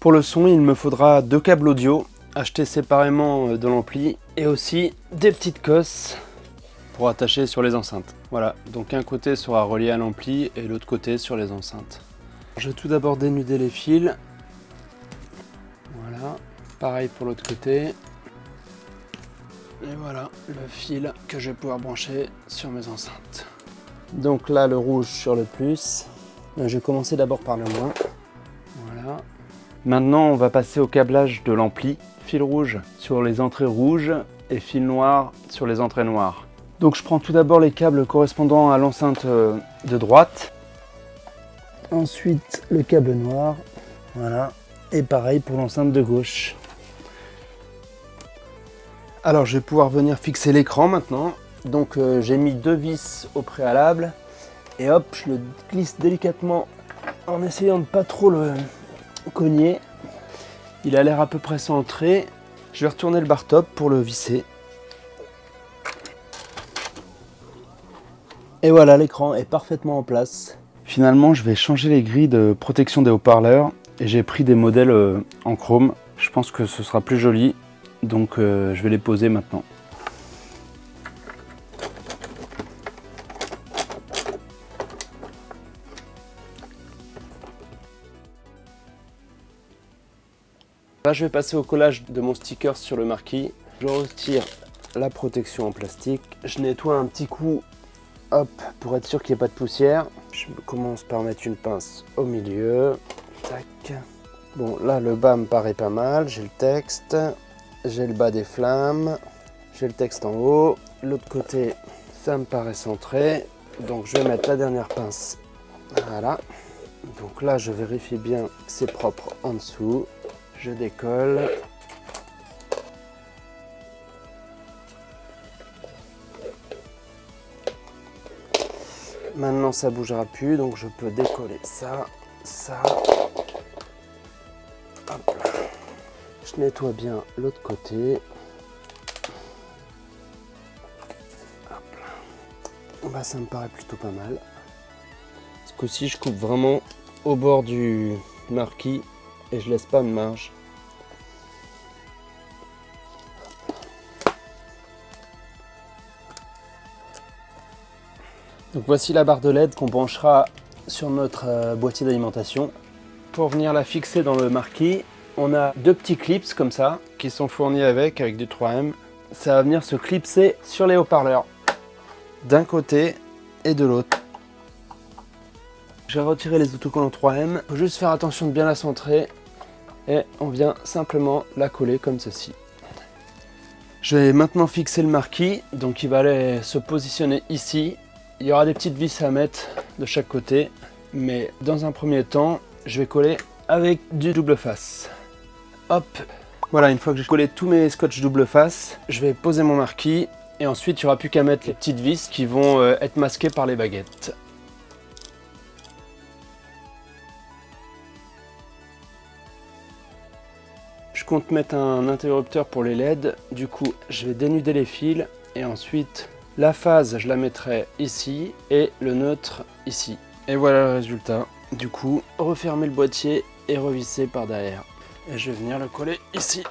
Pour le son, il me faudra 2 câbles audio achetés séparément de l'ampli et aussi des petites cosses pour attacher sur les enceintes. Voilà, donc un côté sera relié à l'ampli et l'autre côté sur les enceintes. Je vais tout d'abord dénuder les fils. Voilà, pareil pour l'autre côté. Et voilà le fil que je vais pouvoir brancher sur mes enceintes. Donc là, le rouge sur le plus. Je vais commencer d'abord par le moins. Voilà. Maintenant, on va passer au câblage de l'ampli. Fil rouge sur les entrées rouges et fil noir sur les entrées noires. Donc je prends tout d'abord les câbles correspondant à l'enceinte de droite. Ensuite, le câble noir. Voilà. Et pareil pour l'enceinte de gauche. Alors je vais pouvoir venir fixer l'écran maintenant. Donc j'ai mis 2 vis au préalable. Et hop, je le glisse délicatement en essayant de pas trop le cogner. Il a l'air à peu près centré. Je vais retourner le bar top pour le visser. Et voilà, l'écran est parfaitement en place. Finalement, je vais changer les grilles de protection des haut-parleurs. Et j'ai pris des modèles en chrome. Je pense que ce sera plus joli. Donc je vais les poser maintenant. Là, je vais passer au collage de mon sticker sur le marquis. Je retire la protection en plastique. Je nettoie un petit coup, hop, pour être sûr qu'il n'y ait pas de poussière. Je commence par mettre une pince au milieu. Tac. Bon, là, le bas me paraît pas mal. J'ai le texte, j'ai le bas des flammes, j'ai le texte en haut. L'autre côté, ça me paraît centré. Donc, je vais mettre la dernière pince. Voilà. Donc là, je vérifie bien que c'est propre en dessous. Je décolle. Maintenant ça bougera plus, donc je peux décoller ça, ça. Hop là. Je nettoie bien l'autre côté. Hop là. Bah, ça me paraît plutôt pas mal. Ce coup-ci, je coupe vraiment au bord du marquis. Et je laisse pas de marge. Donc voici la barre de LED qu'on branchera sur notre boîtier d'alimentation. Pour venir la fixer dans le marquis, on a 2 petits clips comme ça qui sont fournis avec du 3M. Ça va venir se clipser sur les haut-parleurs d'un côté et de l'autre. J'ai retiré les autocollants 3M. Il faut juste faire attention de bien la centrer. Et on vient simplement la coller comme ceci. Je vais maintenant fixer le marquis. Donc il va aller se positionner ici. Il y aura des petites vis à mettre de chaque côté. Mais dans un premier temps, je vais coller avec du double face. Hop. Voilà, une fois que j'ai collé tous mes scotch double face, je vais poser mon marquis. Et ensuite, il n'y aura plus qu'à mettre les petites vis qui vont être masquées par les baguettes. Je compte mettre un interrupteur pour les LED, du coup je vais dénuder les fils et ensuite la phase je la mettrai ici et le neutre ici. Et voilà le résultat. Du coup, refermer le boîtier et revisser par derrière. Et je vais venir le coller ici.